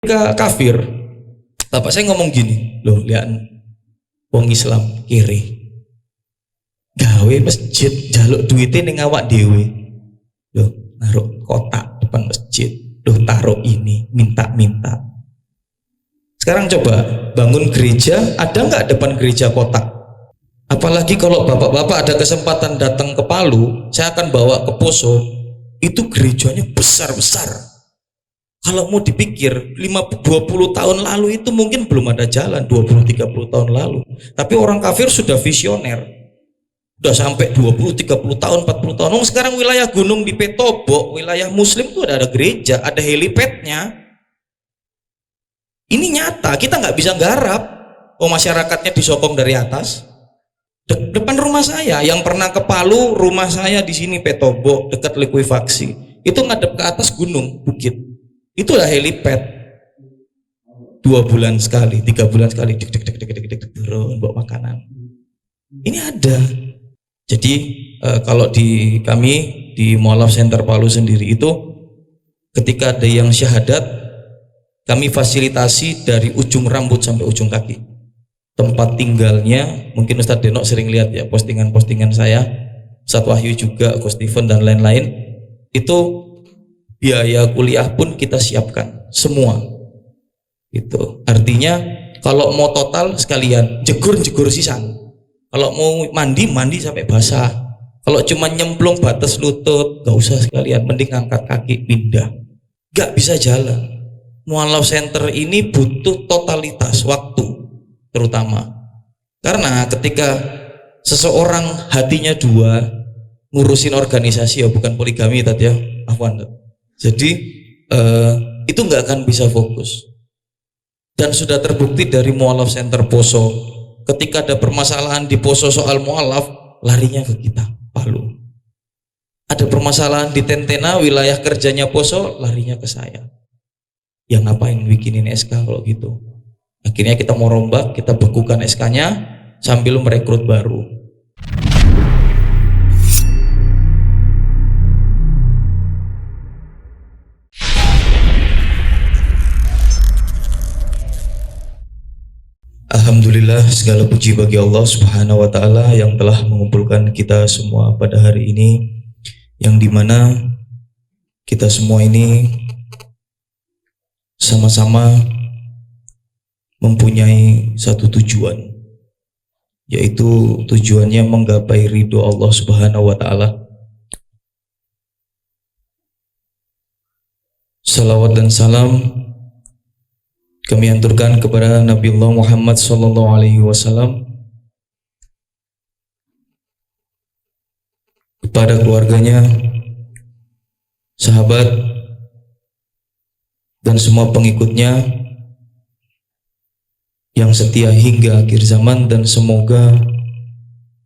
kafir, bapak saya ngomong gini, loh lihat wong Islam kiri gawe masjid jaluk duitnya ning awak dewe, loh naruh kotak depan masjid, loh taruh ini minta. Sekarang coba bangun gereja, ada nggak depan gereja kotak? Apalagi kalau bapak-bapak ada kesempatan datang ke Palu, saya akan bawa ke Poso, itu gerejanya besar-besar. Kalau mau dipikir 20 tahun lalu itu mungkin belum ada jalan, 20-30 tahun lalu. Tapi orang kafir sudah visioner, udah sampai 20-30 tahun, 40 tahun. Sekarang wilayah gunung di Petobo, wilayah muslim itu ada gereja, ada helipadnya. Ini nyata, kita nggak bisa garap. Masyarakatnya disokong dari atas. Depan rumah saya, yang pernah ke Palu, rumah saya di sini Petobo, dekat likuifaksi. Itu ngadep ke atas gunung, bukit. Itulah helipad. 2 bulan sekali, 3 bulan sekali, turun bawa makanan. Ini ada. Jadi kalau di kami di Mu'alaf Center Palu sendiri itu, ketika ada yang syahadat, kami fasilitasi dari ujung rambut sampai ujung kaki. Tempat tinggalnya, mungkin Ustadz Denok sering lihat ya postingan-postingan saya, Ustadz Wahyu juga, Coach Steven dan lain-lain. Itu biaya kuliah pun kita siapkan semua. Itu artinya kalau mau total sekalian jegur sisan. Kalau mau mandi sampai basah. Kalau cuma nyemplung batas lutut gak usah sekalian, mending angkat kaki pindah. Gak bisa jalan. Mu'alaf Center ini butuh totalitas waktu terutama. Karena ketika seseorang hatinya dua, ngurusin organisasi ya, bukan poligami tadi ya, afwan. Jadi itu nggak akan bisa fokus. Dan sudah terbukti dari Mu'alaf Center Poso, ketika ada permasalahan di Poso soal mu'alaf, larinya ke kita, Palu. Ada permasalahan di Tentena, wilayah kerjanya Poso, larinya ke saya. Ya ngapain bikinin SK kalau gitu? Akhirnya kita mau rombak, kita bekukan SK-nya sambil merekrut baru. Alhamdulillah, segala puji bagi Allah Subhanahu wa Ta'ala yang telah mengumpulkan kita semua pada hari ini, yang dimana kita semua ini sama-sama mempunyai satu tujuan, yaitu tujuannya menggapai ridho Allah Subhanahu wa Ta'ala. Salawat dan salam kami aturkan kepada Nabiullah Muhammad sallallahu alaihi wasallam, kepada keluarganya, sahabat, dan semua pengikutnya yang setia hingga akhir zaman. Dan semoga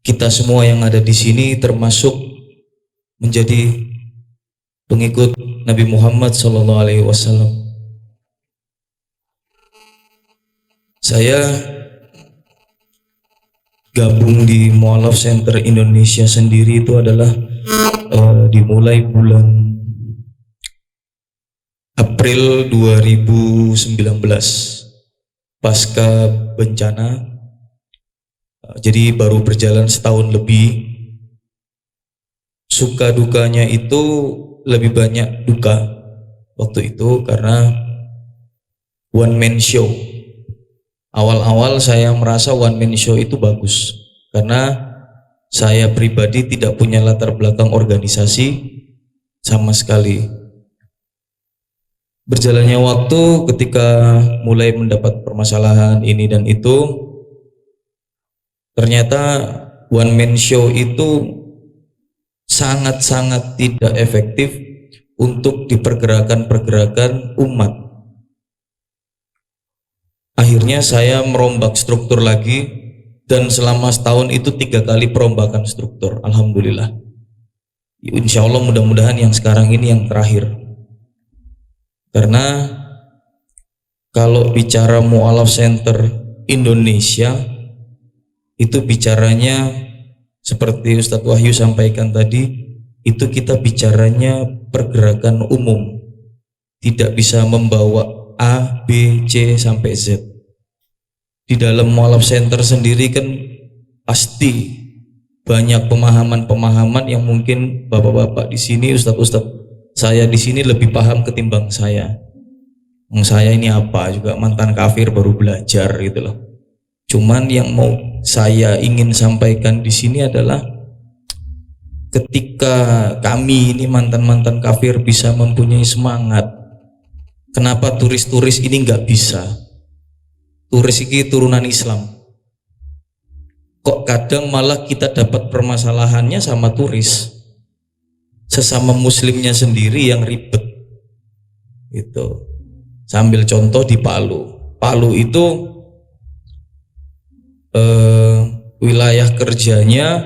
kita semua yang ada di sini termasuk menjadi pengikut Nabi Muhammad sallallahu alaihi wasallam. Saya gabung di Mu'alaf Center Indonesia sendiri itu adalah dimulai bulan April 2019 pasca bencana. Jadi baru berjalan setahun lebih. Suka dukanya itu lebih banyak duka waktu itu karena one man show. Awal-awal saya merasa one man show itu bagus karena saya pribadi tidak punya latar belakang organisasi sama sekali. Berjalannya waktu, ketika mulai mendapat permasalahan ini dan itu, ternyata one man show itu sangat-sangat tidak efektif untuk di pergerakan umat. Akhirnya saya merombak struktur lagi, dan selama setahun itu 3 kali perombakan struktur. Alhamdulillah. Insya Allah mudah-mudahan yang sekarang ini yang terakhir. Karena kalau bicara Mu'alaf Center Indonesia, itu bicaranya seperti Ustadz Wahyu sampaikan tadi, itu kita bicaranya pergerakan umum, tidak bisa membawa A, B, C sampai Z. Di dalam mualaf center sendiri kan pasti banyak pemahaman-pemahaman yang mungkin bapak-bapak di sini, ustadz-ustadz saya di sini lebih paham ketimbang saya. Saya ini apa juga mantan kafir baru belajar gitu loh. Cuman yang mau saya ingin sampaikan di sini adalah ketika kami ini mantan-mantan kafir bisa mempunyai semangat, kenapa turis-turis ini nggak bisa? Turis ini turunan Islam. Kok kadang malah kita dapat permasalahannya sama turis, sesama muslimnya sendiri yang ribet. Itu. Sambil contoh di Palu. Palu itu wilayah kerjanya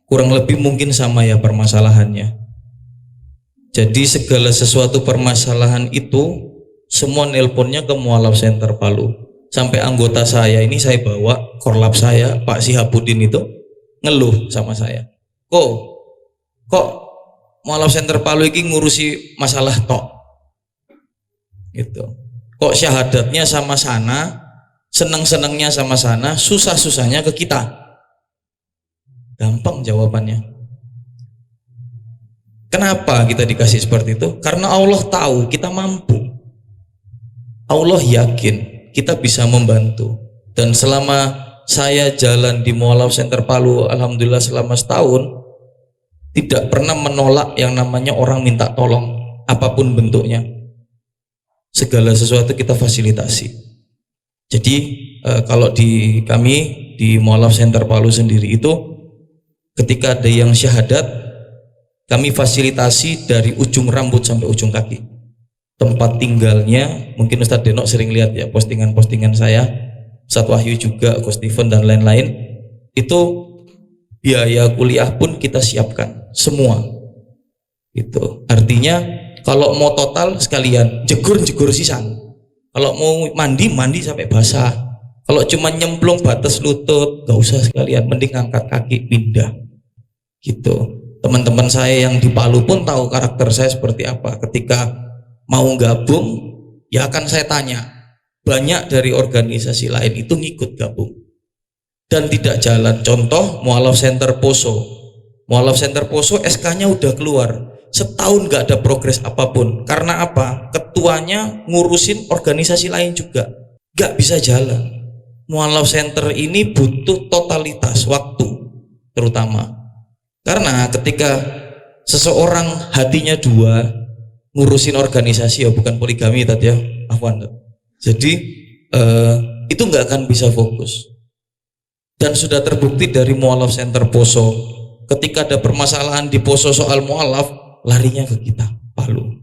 kurang lebih mungkin sama ya permasalahannya. Jadi segala sesuatu permasalahan itu semua nelponnya ke mualaf center Palu. Sampai anggota saya ini saya bawa, korlap saya Pak Sihabudin itu ngeluh sama saya, kok mualaf center Palu ini ngurusi masalah tok gitu, kok syahadatnya sama sana, seneng-senengnya sama sana, susah-susahnya ke kita. Gampang jawabannya. Kenapa kita dikasih seperti itu? Karena Allah tahu kita mampu, Allah yakin kita bisa membantu. Dan selama saya jalan di mualaf center Palu, alhamdulillah selama setahun, tidak pernah menolak yang namanya orang minta tolong apapun bentuknya. Segala sesuatu kita fasilitasi. Jadi kalau di kami di mualaf center Palu sendiri itu, ketika ada yang syahadat, kami fasilitasi dari ujung rambut sampai ujung kaki. Tempat tinggalnya, mungkin Ustadz Denok sering lihat ya postingan-postingan saya, Ustadz Wahyu juga, Coach Steven dan lain-lain. Itu biaya kuliah pun kita siapkan semua. Itu artinya kalau mau total sekalian jegur sisan. Kalau mau mandi sampai basah. Kalau cuma nyemplung batas lutut gak usah sekalian, mending angkat kaki pindah. Gitu. Teman-teman saya yang di Palu pun tahu karakter saya seperti apa. Ketika mau gabung, ya akan saya tanya. Banyak dari organisasi lain itu ngikut gabung dan tidak jalan. Contoh mualaf center Poso. Mualaf center Poso SK-nya udah keluar, setahun gak ada progres apapun. Karena apa? Ketuanya ngurusin organisasi lain juga, gak bisa jalan. Mualaf center ini butuh totalitas waktu, terutama karena ketika seseorang hatinya dua, ngurusin organisasi ya bukan poligami tadi ya, Afwan. Jadi itu nggak akan bisa fokus. Dan sudah terbukti dari mualaf center Poso, ketika ada permasalahan di Poso soal mualaf, larinya ke kita Palu.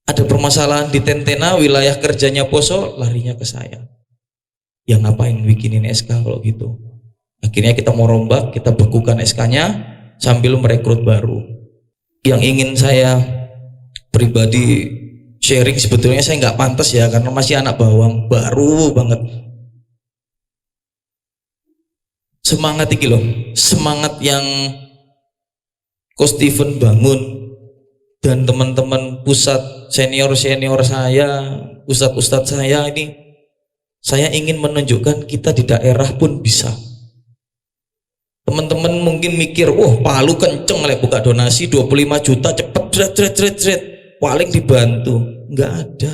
Ada permasalahan di Tentena, wilayah kerjanya Poso, larinya ke saya. Ya ngapain bikinin SK kalau gitu? Akhirnya kita mau rombak, kita bekukan SK-nya sambil merekrut baru. Yang ingin saya pribadi sharing, sebetulnya saya nggak pantas ya karena masih anak bawang baru banget. Semangat iki loh, semangat yang Coach Steven bangun dan teman-teman pusat senior saya, ustadz saya ini, saya ingin menunjukkan kita di daerah pun bisa. Teman-teman mungkin mikir, wah Palu kenceng lah buka donasi 25 juta cepet dret paling dibantu. Nggak ada.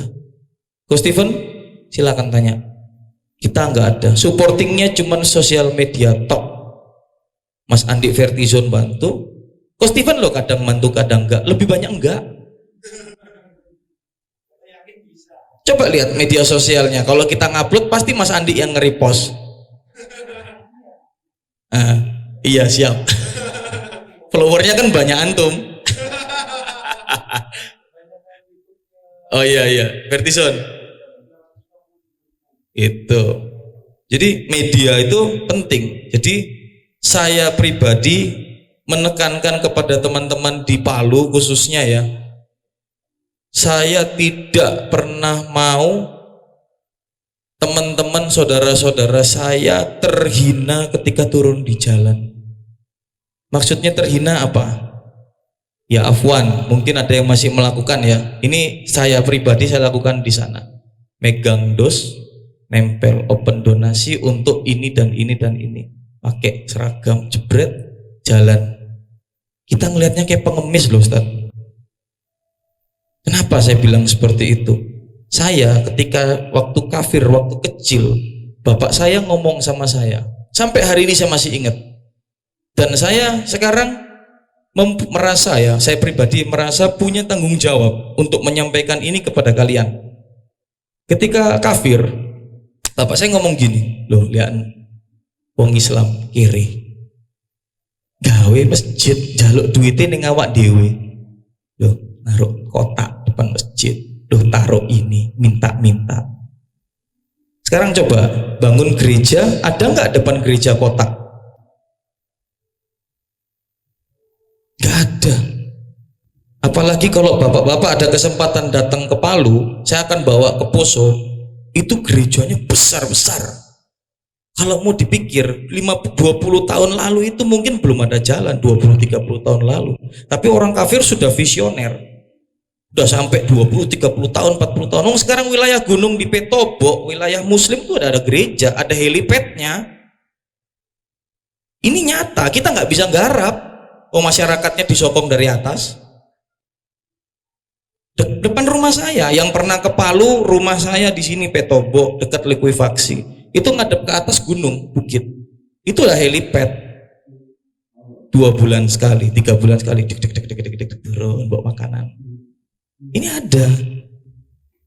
Coach Steven silakan tanya, kita nggak ada, supportingnya cuman sosial media top. Mas Andi Vertizon bantu, Coach Steven loh kadang bantu kadang enggak, lebih banyak enggak. Coba lihat media sosialnya, kalau kita ngupload pasti Mas Andi yang nge-repost. Iya siap. Followernya kan banyak antum. Oh iya Vertizon itu. Jadi media itu penting. Jadi saya pribadi menekankan kepada teman-teman di Palu khususnya ya, saya tidak pernah mau teman-teman saudara-saudara saya terhina ketika turun di jalan. Maksudnya terhina apa? Ya afwan, mungkin ada yang masih melakukan ya. Ini saya pribadi saya lakukan di sana. Megang dos, nempel open donasi untuk ini dan ini dan ini. Pakai seragam, jebret, jalan. Kita ngelihatnya kayak pengemis loh Ustaz. Kenapa saya bilang seperti itu? Saya ketika waktu kafir, waktu kecil, bapak saya ngomong sama saya. Sampai hari ini saya masih ingat. Dan saya sekarang merasa ya, saya pribadi merasa punya tanggung jawab untuk menyampaikan ini kepada kalian. Ketika kafir, bapak saya ngomong gini, loh lihat wong Islam kiri gawe masjid jaluk duitnya ning awak dewe, loh naruh kotak depan masjid, loh taruh ini minta-minta. Sekarang coba bangun gereja, ada nggak depan gereja kotak? Nggak ada. Apalagi kalau bapak-bapak ada kesempatan datang ke Palu, saya akan bawa ke Poso. Itu gerejanya besar-besar. Kalau mau dipikir 20 tahun lalu itu mungkin belum ada jalan, 20-30 tahun lalu. Tapi orang kafir sudah visioner. Udah sampai 20-30 tahun, 40 tahun. Sekarang wilayah gunung di Petobo, wilayah muslim itu ada gereja, ada helipadnya. Ini nyata, kita nggak bisa garap. Masyarakatnya disokong dari atas. Depan rumah saya, yang pernah ke Palu, rumah saya di sini Petobo, dekat likuifaksi. Itu ngadep ke atas gunung, bukit. Itulah helipad. 2 bulan sekali, 3 bulan sekali, turun bawa makanan. Ini ada.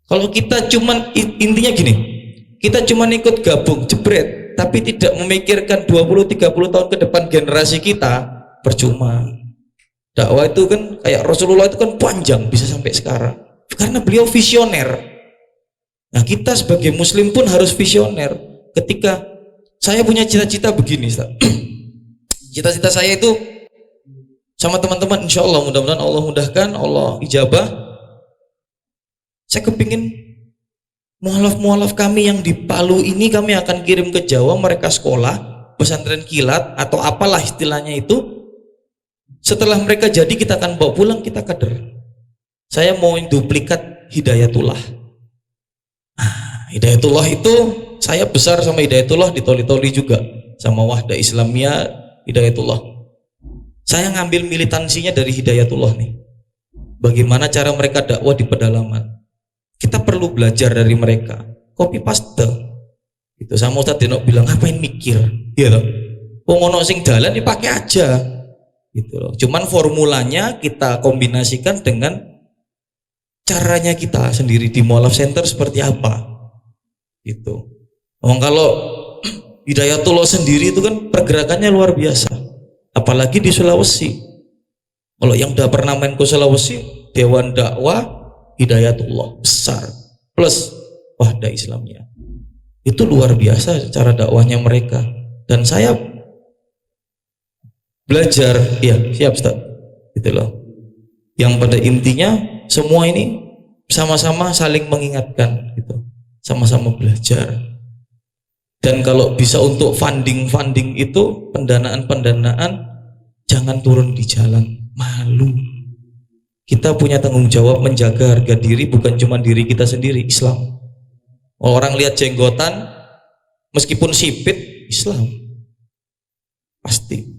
Kalau kita cuman intinya gini, kita cuman ikut gabung jebret, tapi tidak memikirkan 20-30 tahun ke depan generasi kita, percuma. Dakwah itu kan kayak Rasulullah itu kan panjang bisa sampai sekarang karena beliau visioner. Nah kita sebagai muslim pun harus visioner. Ketika saya punya cita-cita begini, cita-cita saya itu sama teman-teman, insya Allah mudah-mudahan Allah mudahkan, Allah ijabah. Saya kepingin mualaf-mualaf kami yang di Palu ini kami akan kirim ke Jawa, mereka sekolah pesantren kilat atau apalah istilahnya itu. Setelah mereka jadi kita akan bawa pulang, kita kader. Saya mau duplikat Hidayatullah. Hidayatullah itu saya besar sama Hidayatullah di Toli-Toli juga, sama Wahda Islamiyah Hidayatullah. Saya ngambil militansinya dari Hidayatullah nih. Bagaimana cara mereka dakwah di pedalaman. Kita perlu belajar dari mereka. Copy paste. Itu sama Ustaz Deno bilang ngapain mikir? Iya loh. Wong ono sing dalan dipakai aja. Gitu loh. Cuman formulanya kita kombinasikan dengan caranya kita sendiri di Mualaf Center seperti apa gitu. Kalau Hidayatullah sendiri itu kan pergerakannya luar biasa, apalagi di Sulawesi. Kalau yang udah pernah main ke Sulawesi, Dewan Dakwah Hidayatullah besar plus Wahda Islamiyah, itu luar biasa cara dakwahnya mereka. Dan saya belajar, ya siap Ustaz, gitu loh. Yang pada intinya semua ini sama-sama saling mengingatkan, gitu, sama-sama belajar. Dan kalau bisa untuk funding itu pendanaan jangan turun di jalan, malu. Kita punya tanggung jawab menjaga harga diri, bukan cuma diri kita sendiri, Islam. Orang lihat jenggotan, meskipun sipit, Islam pasti.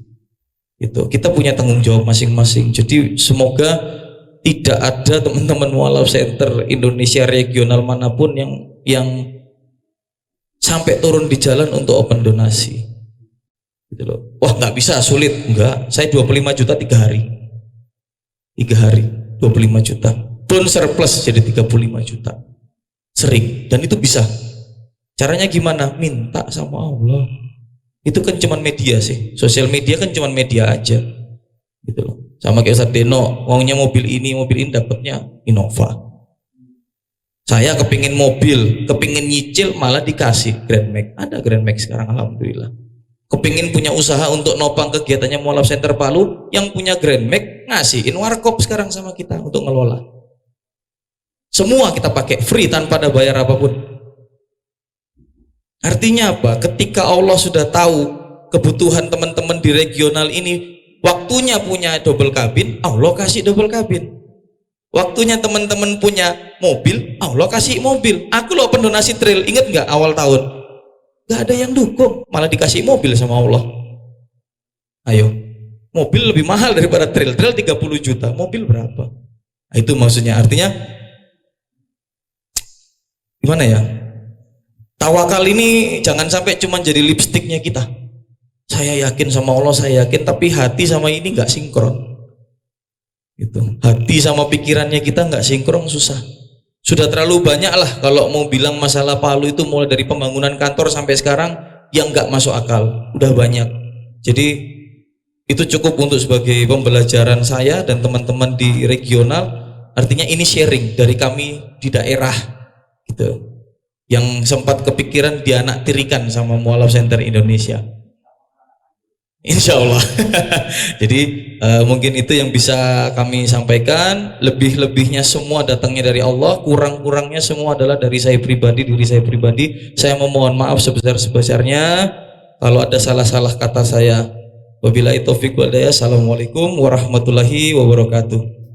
Itu kita punya tanggung jawab masing-masing. Jadi semoga tidak ada teman-teman Mualaf Center Indonesia regional manapun yang sampai turun di jalan untuk open donasi. Gitu loh. Wah nggak bisa, sulit. Enggak, saya 25 juta 3 hari. 3 hari 25 juta. Belum surplus jadi 35 juta. Sering, dan itu bisa. Caranya gimana? Minta sama Allah. Itu kan cuman media sih, sosial media kan cuman media aja, gitu loh. Sama kayak Ustaz Deno, maunya mobil ini dapatnya Innova. Saya kepingin mobil, kepingin nyicil malah dikasih Grand Max. Ada Grand Max sekarang, alhamdulillah. Kepingin punya usaha untuk nopang kegiatannya Mualaf Center Palu, yang punya Grand Max ngasihin warkop sekarang sama kita untuk ngelola. Semua kita pakai free tanpa ada bayar apapun. Artinya apa? Ketika Allah sudah tahu kebutuhan teman-teman di regional ini, Waktunya punya double kabin, Allah kasih double kabin. Waktunya teman-teman punya mobil, Allah kasih mobil. Aku loh pendonasi trail, inget nggak awal tahun? Nggak ada yang dukung, malah dikasih mobil sama Allah. Ayo, mobil lebih mahal daripada trail. Trail 30 juta, mobil berapa? Nah, itu maksudnya, artinya gimana ya? Tawakal ini jangan sampai cuma jadi lipstiknya kita. Saya yakin sama Allah, saya yakin, tapi hati sama ini nggak sinkron. Gitu. Hati sama pikirannya kita nggak sinkron, susah. Sudah terlalu banyak lah kalau mau bilang masalah Palu itu, mulai dari pembangunan kantor sampai sekarang yang nggak masuk akal, udah banyak. Jadi itu cukup untuk sebagai pembelajaran saya dan teman-teman di regional. Artinya ini sharing dari kami di daerah, gitu, yang sempat kepikiran dianaktirikan sama Mualaf Center Indonesia. Insya Allah. Jadi mungkin itu yang bisa kami sampaikan. Lebih-lebihnya semua datangnya dari Allah, kurang-kurangnya semua adalah dari saya pribadi, diri saya pribadi. Saya memohon maaf sebesar-besarnya kalau ada salah-salah kata saya. Wabillahi taufiq wal hidayah. Assalamualaikum warahmatullahi wabarakatuh.